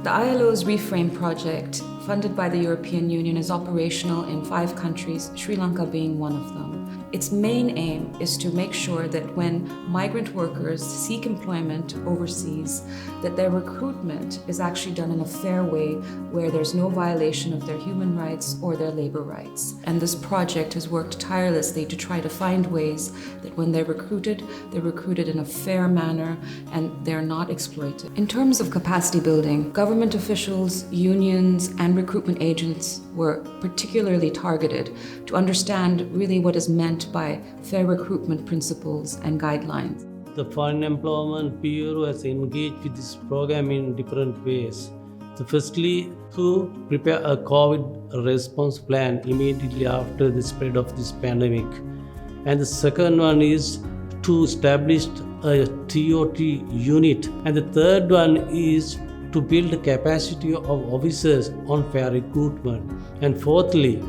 The ILO's REFRAME project, funded by the European Union, is operational in 5 countries, Sri Lanka being one of them. Its main aim is to make sure that when migrant workers seek employment overseas, that their recruitment is actually done in a fair way where there's no violation of their human rights or their labor rights. And this project has worked tirelessly to try to find ways that when they're recruited in a fair manner and they're not exploited. In terms of capacity building, government officials, unions, and recruitment agents were particularly targeted to understand really what is meant by fair recruitment principles and guidelines. The Foreign Employment Bureau has engaged with this program in different ways. So firstly, to prepare a COVID response plan immediately after the spread of this pandemic. And the second one is to establish a TOT unit. And the third one is to build the capacity of officers on fair recruitment. And fourthly,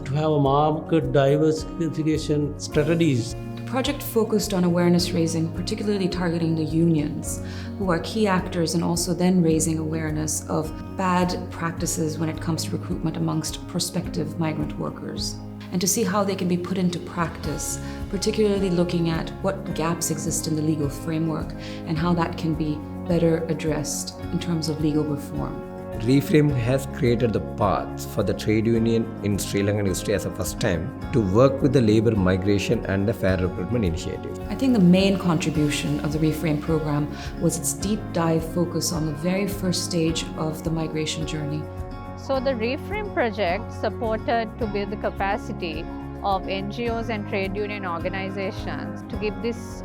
to have a market diversification strategies. The project focused on awareness raising, particularly targeting the unions, who are key actors in also then raising awareness of bad practices when it comes to recruitment amongst prospective migrant workers, and to see how they can be put into practice, particularly looking at what gaps exist in the legal framework and how that can be better addressed in terms of legal reform. REFRAME has created the path for the trade union in Sri Lankan history as a first time to work with the labor migration and the fair recruitment initiative. I think the main contribution of the REFRAME program was its deep dive focus on the very first stage of the migration journey. So the REFRAME project supported to build the capacity of NGOs and trade union organizations to give this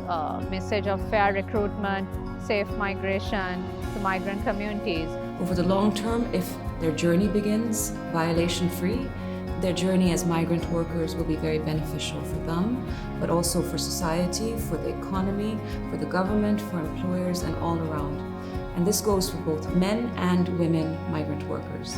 message of fair recruitment, safe migration to migrant communities. Over the long term, if their journey begins violation-free, their journey as migrant workers will be very beneficial for them, but also for society, for the economy, for the government, for employers, and all around. And this goes for both men and women migrant workers.